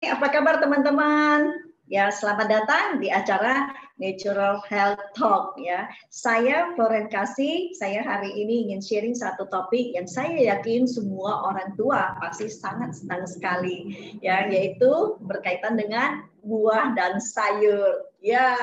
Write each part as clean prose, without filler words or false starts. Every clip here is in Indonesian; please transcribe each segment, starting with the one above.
Apa kabar teman-teman? Ya, selamat datang di acara Natural Health Talk ya. Saya Floren Kasih, saya hari ini ingin sharing satu topik yang saya yakin semua orang tua pasti sangat senang sekali ya, yaitu berkaitan dengan buah dan sayur. Ya,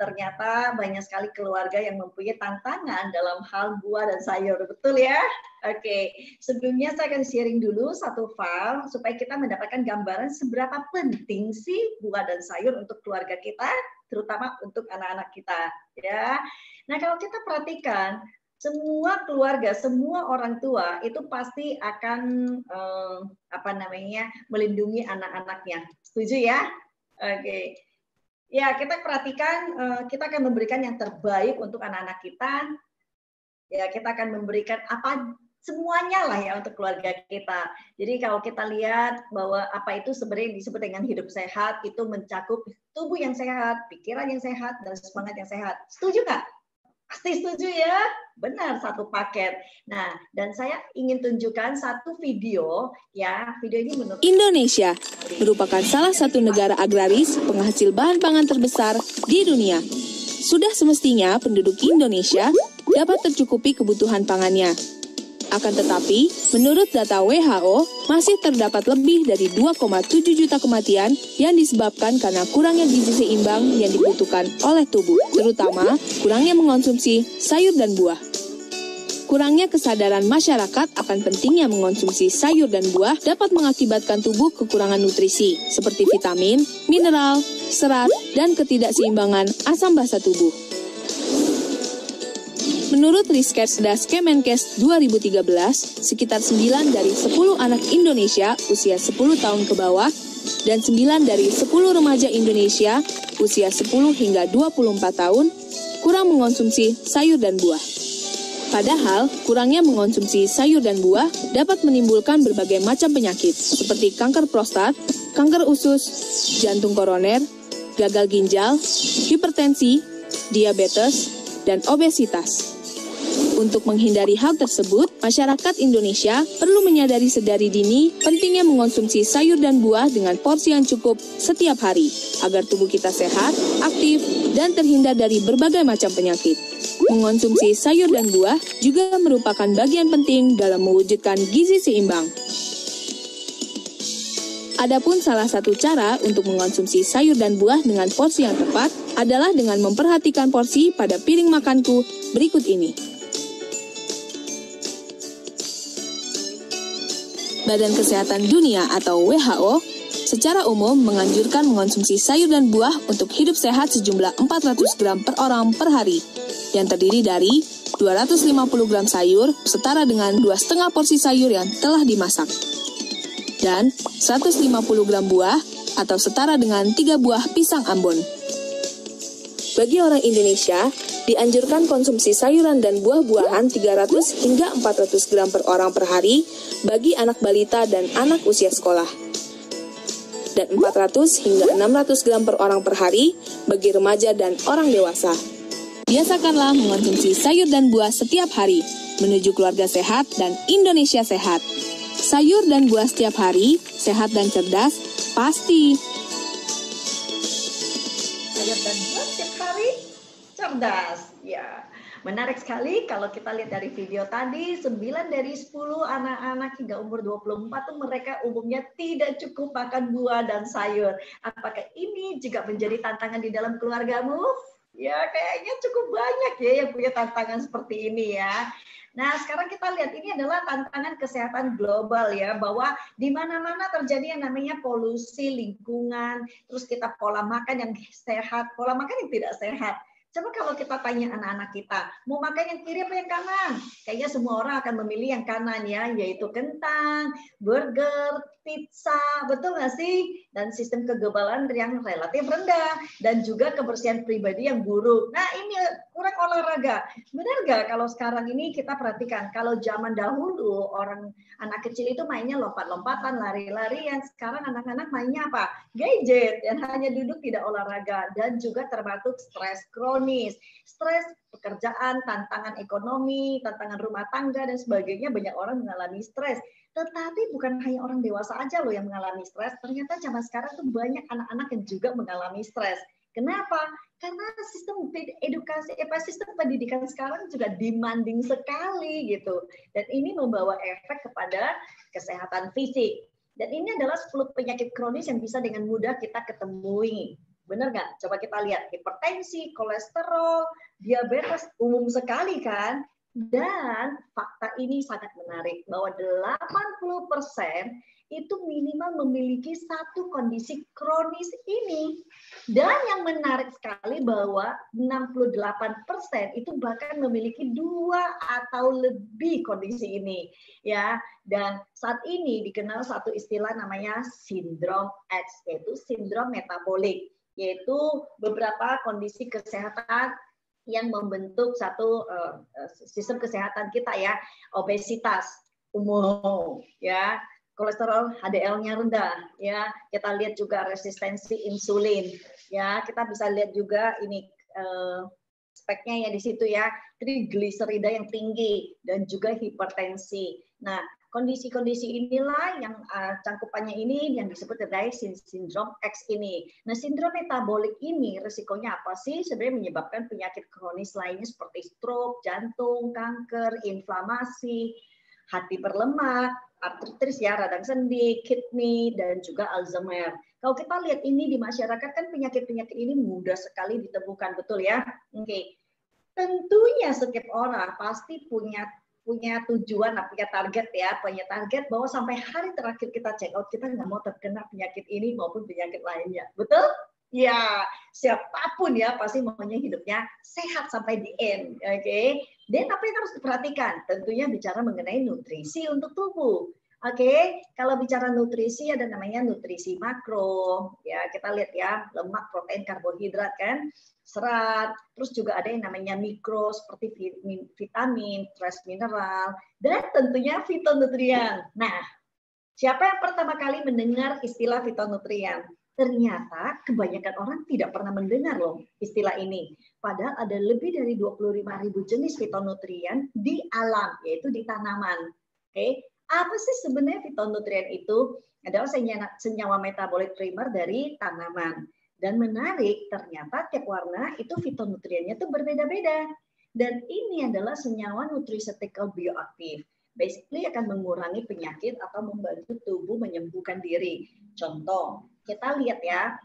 ternyata banyak sekali keluarga yang mempunyai tantangan dalam hal buah dan sayur, betul ya? Oke, sebelumnya saya akan sharing dulu satu file supaya kita mendapatkan gambaran seberapa penting sih buah dan sayur untuk keluarga kita, terutama untuk anak-anak kita. Ya, nah kalau kita perhatikan, semua keluarga, semua orang tua itu pasti akan melindungi anak-anaknya. Setuju ya? Oke. Ya, kita perhatikan, kita akan memberikan yang terbaik untuk anak-anak kita. Ya, kita akan memberikan semuanya lah ya untuk keluarga kita. Jadi kalau kita lihat bahwa apa itu sebenarnya disebut dengan hidup sehat, itu mencakup tubuh yang sehat, pikiran yang sehat, dan semangat yang sehat. Setuju nggak? Pasti setuju ya? Benar, satu paket. Nah, dan saya ingin tunjukkan satu video ya. Video ini menurut Indonesia merupakan salah satu negara agraris penghasil bahan pangan terbesar di dunia. Sudah semestinya penduduk Indonesia dapat tercukupi kebutuhan pangannya. Akan tetapi, menurut data WHO, masih terdapat lebih dari 2,7 juta kematian yang disebabkan karena kurangnya gizi seimbang yang dibutuhkan oleh tubuh, terutama kurangnya mengonsumsi sayur dan buah. Kurangnya kesadaran masyarakat akan pentingnya mengonsumsi sayur dan buah dapat mengakibatkan tubuh kekurangan nutrisi, seperti vitamin, mineral, serat, dan ketidakseimbangan asam basa tubuh. Menurut Riskesdas Kemenkes 2013, sekitar 9 dari 10 anak Indonesia usia 10 tahun ke bawah dan 9 dari 10 remaja Indonesia usia 10 hingga 24 tahun kurang mengonsumsi sayur dan buah. Padahal, kurangnya mengonsumsi sayur dan buah dapat menimbulkan berbagai macam penyakit seperti kanker prostat, kanker usus, jantung koroner, gagal ginjal, hipertensi, diabetes, dan obesitas. Untuk menghindari hal tersebut, masyarakat Indonesia perlu menyadari sedari dini pentingnya mengonsumsi sayur dan buah dengan porsi yang cukup setiap hari, agar tubuh kita sehat, aktif, dan terhindar dari berbagai macam penyakit. Mengonsumsi sayur dan buah juga merupakan bagian penting dalam mewujudkan gizi seimbang. Adapun salah satu cara untuk mengonsumsi sayur dan buah dengan porsi yang tepat adalah dengan memperhatikan porsi pada piring makanku berikut ini. Badan Kesehatan Dunia atau WHO secara umum menganjurkan mengonsumsi sayur dan buah untuk hidup sehat sejumlah 400 gram per orang per hari, yang terdiri dari 250 gram sayur setara dengan 2,5 porsi sayur yang telah dimasak, dan 150 gram buah atau setara dengan 3 buah pisang Ambon. Bagi orang Indonesia, dianjurkan konsumsi sayuran dan buah-buahan 300 hingga 400 gram per orang per hari bagi anak balita dan anak usia sekolah, dan 400 hingga 600 gram per orang per hari bagi remaja dan orang dewasa. Biasakanlah mengonsumsi sayur dan buah setiap hari, menuju keluarga sehat dan Indonesia sehat. Sayur dan buah setiap hari, sehat dan cerdas, pasti. sayur dan buah setiap hari, cerdas. Ya, menarik sekali kalau kita lihat dari video tadi, 9 dari 10 anak-anak hingga umur 24 tuh mereka umumnya tidak cukup makan buah dan sayur. Apakah ini juga menjadi tantangan di dalam keluargamu? Ya, kayaknya cukup banyak ya yang punya tantangan seperti ini ya. Nah, sekarang kita lihat ini adalah tantangan kesehatan global ya, bahwa di mana-mana terjadi yang namanya polusi lingkungan, terus kita pola makan yang sehat, pola makan yang tidak sehat. Coba kalau kita tanya anak-anak kita, mau makan yang kiri apa yang kanan? Kayaknya semua orang akan memilih yang kanan ya, yaitu kentang, burger, pizza, betul nggak sih? Dan sistem kekebalan yang relatif rendah, dan juga kebersihan pribadi yang buruk. Nah ini kurang olahraga. Benar nggak kalau sekarang ini kita perhatikan, kalau zaman dahulu anak kecil itu mainnya lompat-lompatan, lari-larian. Sekarang anak-anak mainnya apa? Gadget, dan hanya duduk tidak olahraga, dan juga termasuk stres kronis. kronis. Stres pekerjaan, tantangan ekonomi, tantangan rumah tangga, dan sebagainya, banyak orang mengalami stres. Tetapi bukan hanya orang dewasa aja loh yang mengalami stres, ternyata zaman sekarang tuh banyak anak-anak yang juga mengalami stres. Kenapa? Karena sistem edukasi, sistem pendidikan sekarang juga demanding sekali gitu. Dan ini membawa efek kepada kesehatan fisik. Dan ini adalah 10 penyakit kronis yang bisa dengan mudah kita ketemui. Benar nggak? Coba kita lihat. Hipertensi, kolesterol, diabetes, umum sekali kan? Dan fakta ini sangat menarik, bahwa 80% itu minimal memiliki satu kondisi kronis ini. Dan yang menarik sekali bahwa 68% itu bahkan memiliki 2 atau lebih kondisi ini. Ya, dan saat ini dikenal satu istilah namanya sindrom X, yaitu sindrom metabolik, yaitu beberapa kondisi kesehatan yang membentuk satu sistem kesehatan kita ya, obesitas umum, ya, kolesterol HDL-nya rendah, ya, kita lihat juga resistensi insulin, ya, kita bisa lihat juga ini speknya ya di situ ya, trigliserida yang tinggi dan juga hipertensi. Nah, kondisi-kondisi inilah yang cangkupannya ini yang disebut sebagai sindrom X ini. Nah, sindrom metabolik ini risikonya apa sih? Sebenarnya menyebabkan penyakit kronis lainnya seperti stroke, jantung, kanker, inflamasi, hati berlemak, artritis ya, radang sendi, kidney, dan juga Alzheimer. Kalau kita lihat ini di masyarakat kan penyakit-penyakit ini mudah sekali ditemukan, betul ya? Oke. Tentunya setiap orang pasti punya tujuan, punya target ya, punya target bahwa sampai hari terakhir kita check out kita nggak mau terkena penyakit ini maupun penyakit lainnya, betul? Ya, siapapun ya pasti maunya hidupnya sehat sampai di end, oke? Dan apa yang harus diperhatikan? Tentunya bicara mengenai nutrisi untuk tubuh. Oke, kalau bicara nutrisi ada namanya nutrisi makro, ya kita lihat ya, lemak, protein, karbohidrat kan, serat, terus juga ada yang namanya mikro seperti vitamin, trace mineral, dan tentunya fitonutrien. Nah, siapa yang pertama kali mendengar istilah fitonutrien? Ternyata kebanyakan orang tidak pernah mendengar loh istilah ini. Padahal ada lebih dari 25.000 jenis fitonutrien di alam, yaitu di tanaman. Oke, apa sih sebenarnya fitonutrien itu? Adalah senyawa metabolit primer dari tanaman. Dan menarik, ternyata tiap warna itu fitonutriennya itu berbeda-beda. Dan ini adalah senyawa nutraceutical bioaktif. Basically akan mengurangi penyakit atau membantu tubuh menyembuhkan diri. Contoh, kita lihat ya,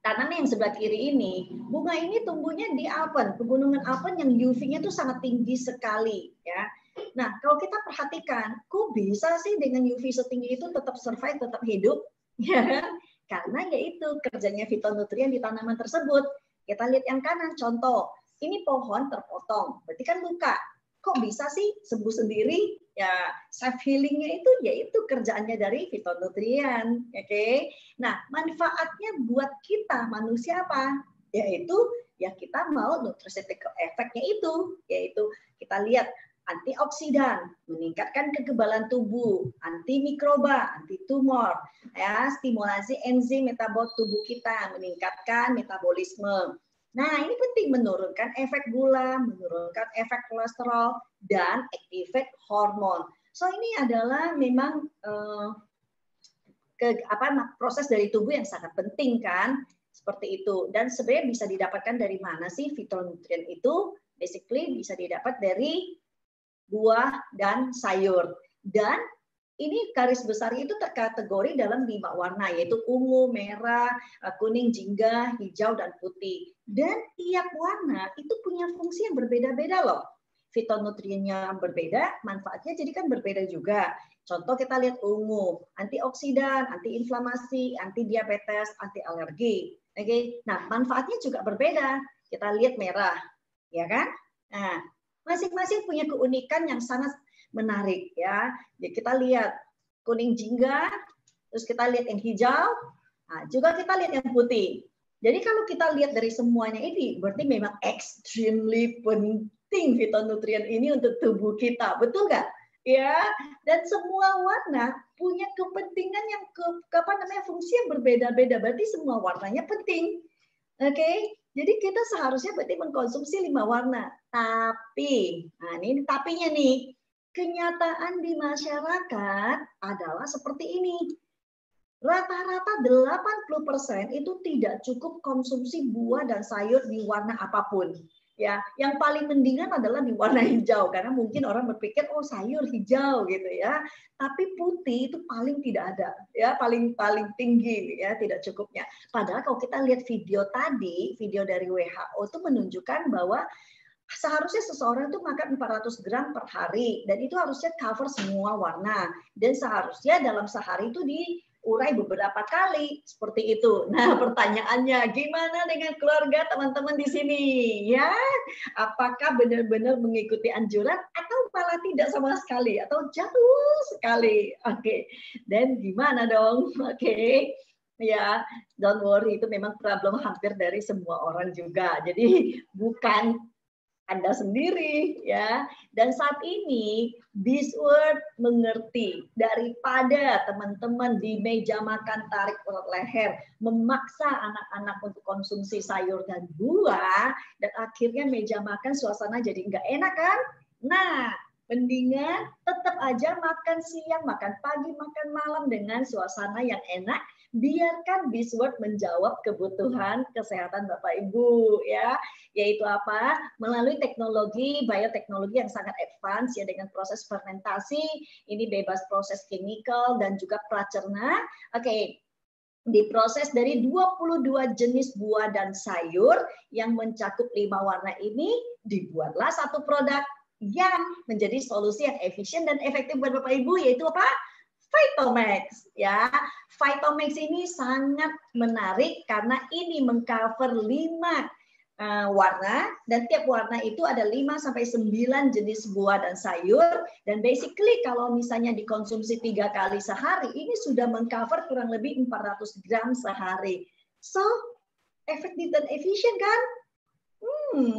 tanaman yang sebelah kiri ini, bunga ini tumbuhnya di Alpen, pegunungan Alpen yang UV-nya itu sangat tinggi sekali. Ya. Nah, kalau kita perhatikan, kok bisa sih dengan UV setinggi itu tetap survive, tetap hidup? Ya, karena yaitu kerjanya fitonutrien di tanaman tersebut. Kita lihat yang kanan, contoh, ini pohon terpotong, berarti kan luka. Kok bisa sih sembuh sendiri? Ya, self healingnya itu yaitu kerjaannya dari fitonutrien, oke? Nah, manfaatnya buat kita manusia apa? Yaitu ya kita mau nutraceutical efeknya itu, yaitu kita lihat antioksidan, meningkatkan kekebalan tubuh, antimikroba, anti tumor, ya, stimulasi enzim metabolit tubuh kita, meningkatkan metabolisme. Nah, ini penting, menurunkan efek gula, menurunkan efek kolesterol, dan activate hormon. So ini adalah memang proses dari tubuh yang sangat penting kan, seperti itu. Dan sebenarnya bisa didapatkan dari mana sih fitonutrien itu? Basically bisa didapat dari buah dan sayur. Dan ini garis besar itu terkategori dalam 5 warna, yaitu ungu, merah, kuning, jingga, hijau, dan putih. Dan tiap warna itu punya fungsi yang berbeda-beda loh. Fitonutriennya berbeda, manfaatnya jadi kan berbeda juga. Contoh kita lihat ungu, antioksidan, antiinflamasi, anti diabetes, anti alergi. Oke, nah manfaatnya juga berbeda. Kita lihat merah, ya kan? Nah, masing-masing punya keunikan yang sangat menarik ya. Jadi kita lihat kuning jingga, terus kita lihat yang hijau, nah, juga kita lihat yang putih. Jadi kalau kita lihat dari semuanya ini, berarti memang extremely penting fitonutrien ini untuk tubuh kita, betul nggak? Ya, dan semua warna punya kepentingan yang fungsi yang berbeda-beda. Berarti semua warnanya penting. Oke. Jadi kita seharusnya berarti mengkonsumsi 5 warna. Tapi, nah ini tapinya nih, kenyataan di masyarakat adalah seperti ini. Rata-rata 80% itu tidak cukup konsumsi buah dan sayur di warna apapun. Ya, yang paling mendingan adalah di warna hijau karena mungkin orang berpikir oh sayur hijau gitu ya. Tapi putih itu paling tidak ada ya, paling tinggi ya, tidak cukupnya. Padahal kalau kita lihat video tadi, video dari WHO itu menunjukkan bahwa seharusnya seseorang itu makan 400 gram per hari dan itu harusnya cover semua warna dan seharusnya dalam sehari itu diurai beberapa kali seperti itu. Nah, pertanyaannya gimana dengan keluarga teman-teman di sini ya? Apakah benar-benar mengikuti anjuran atau malah tidak sama sekali atau jauh sekali? Oke. Dan gimana dong? Oke. Ya, don't worry itu memang problem hampir dari semua orang juga. Jadi bukan Anda sendiri ya. Dan saat ini Bizword mengerti daripada teman-teman di meja makan tarik perut leher memaksa anak-anak untuk konsumsi sayur dan buah dan akhirnya meja makan suasana jadi nggak enak kan? Nah, mendingan tetap aja makan siang, makan pagi, makan malam dengan suasana yang enak. Biarkan Bizword menjawab kebutuhan kesehatan Bapak Ibu ya, yaitu apa? Melalui teknologi bioteknologi yang sangat advance ya dengan proses fermentasi, ini bebas proses kimikal dan juga pracerna. Oke. Diproses dari 22 jenis buah dan sayur yang mencakup 5 warna ini, dibuatlah satu produk yang menjadi solusi yang efisien dan efektif buat Bapak Ibu, yaitu apa? Vitalmax ya. Vitalmax ini sangat menarik karena ini mengcover 5 warna dan tiap warna itu ada 5 sampai 9 jenis buah dan sayur dan basically kalau misalnya dikonsumsi 3 kali sehari ini sudah mengcover kurang lebih 400 gram sehari. So, efektif dan efisien kan?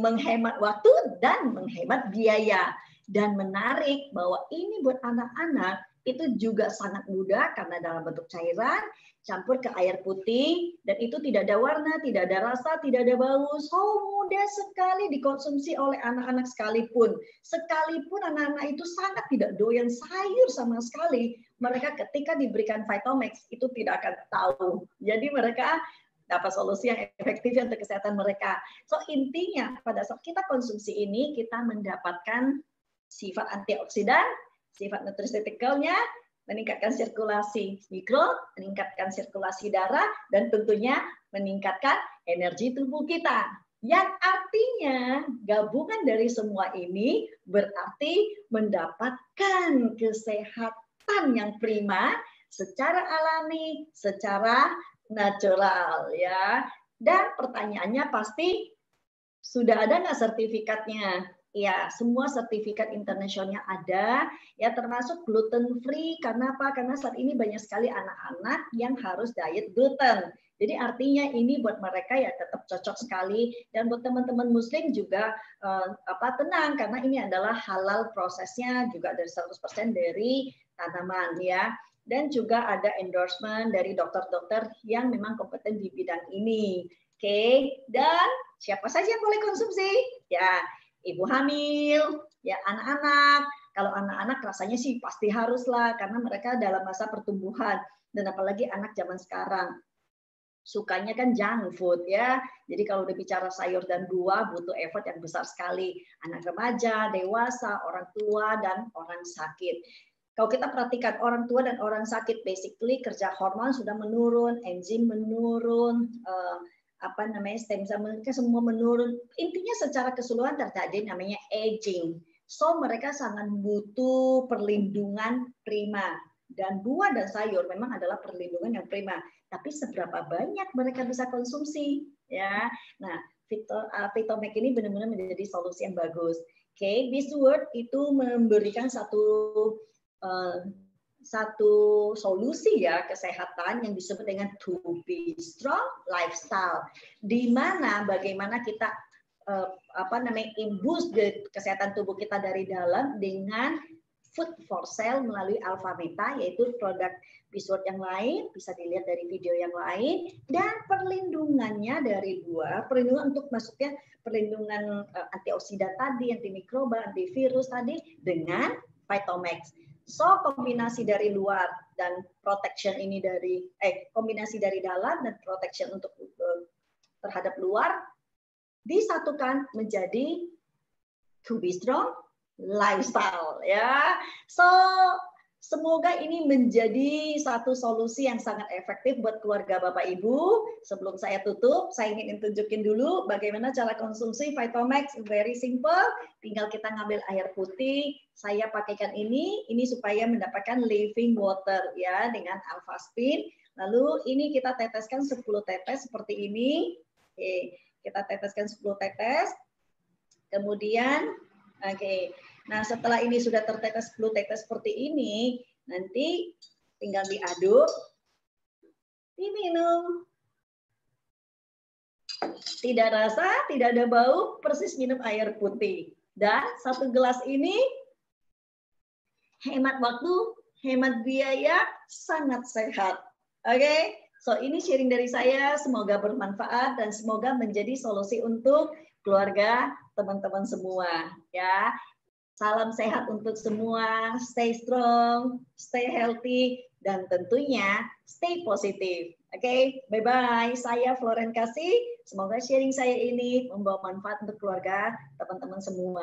Menghemat waktu dan menghemat biaya. Dan menarik bahwa ini buat anak-anak itu juga sangat mudah karena dalam bentuk cairan, campur ke air putih, dan itu tidak ada warna, tidak ada rasa, tidak ada bau. So mudah sekali dikonsumsi oleh anak-anak sekalipun. Sekalipun anak-anak itu sangat tidak doyan sayur sama sekali, mereka ketika diberikan Vitalmax itu tidak akan tahu. Jadi mereka dapat solusi yang efektif untuk kesehatan mereka. So intinya pada saat kita konsumsi ini, kita mendapatkan sifat antioksidan, sifat nutraceuticalnya, meningkatkan sirkulasi mikro, meningkatkan sirkulasi darah, dan tentunya meningkatkan energi tubuh kita. Yang artinya gabungan dari semua ini berarti mendapatkan kesehatan yang prima secara alami, secara natural ya. Dan pertanyaannya pasti sudah ada nggak sertifikatnya? Ya, semua sertifikat internasionalnya ada, ya termasuk gluten free. Karena apa? Karena saat ini banyak sekali anak-anak yang harus diet gluten. Jadi artinya ini buat mereka ya tetap cocok sekali. Dan buat teman-teman Muslim juga tenang karena ini adalah halal prosesnya juga dari 100% dari tanaman ya. Dan juga ada endorsement dari dokter-dokter yang memang kompeten di bidang ini. Oke, dan siapa saja yang boleh konsumsi? Ya, ibu hamil, ya anak-anak. Kalau anak-anak rasanya sih pasti haruslah karena mereka dalam masa pertumbuhan dan apalagi anak zaman sekarang sukanya kan junk food ya. Jadi kalau udah bicara sayur dan buah butuh effort yang besar sekali. Anak remaja, dewasa, orang tua dan orang sakit. Kalau kita perhatikan orang tua dan orang sakit basically kerja hormon sudah menurun, enzim menurun, stem cell mereka semua menurun. Intinya secara keseluruhan terjadi namanya aging. So mereka sangat butuh perlindungan prima. Dan buah dan sayur memang adalah perlindungan yang prima. Tapi seberapa banyak mereka bisa konsumsi? Ya, nah Vitalmax ini benar-benar menjadi solusi yang bagus. Oke, Bizword itu memberikan satu solusi ya kesehatan yang disebut dengan To Be Strong Lifestyle, di mana bagaimana kita imbus kesehatan tubuh kita dari dalam dengan food for sale melalui Alfameta, yaitu produk Peaceworth yang lain, bisa dilihat dari video yang lain, dan perlindungannya dari luar, perlindungan untuk maksudnya perlindungan antioksidan tadi, antimikroba, antivirus tadi dengan Phytomax. So kombinasi dari luar dan protection ini dari kombinasi dari dalam dan protection untuk terhadap luar disatukan menjadi To Be Strong Lifestyle, ya. So semoga ini menjadi satu solusi yang sangat efektif buat keluarga Bapak Ibu. Sebelum saya tutup, saya ingin tunjukin dulu bagaimana cara konsumsi Phytomax. Very simple, tinggal kita ngambil air putih. Saya pakaikan ini supaya mendapatkan living water ya dengan Alphaspin. Lalu ini kita teteskan 10 tetes seperti ini. Oke, kita teteskan 10 tetes. Kemudian nah setelah ini sudah tertetes 10 tetes seperti ini, nanti tinggal diaduk, diminum. Tidak rasa, tidak ada bau, persis minum air putih. Dan 1 gelas ini hemat waktu, hemat biaya, sangat sehat. Oke, so ini sharing dari saya, semoga bermanfaat dan semoga menjadi solusi untuk keluarga teman-teman semua ya. Salam sehat untuk semua, stay strong, stay healthy, dan tentunya stay positif. Oke, bye-bye. Saya Floren Kasih. Semoga sharing saya ini membawa manfaat untuk keluarga teman-teman semua.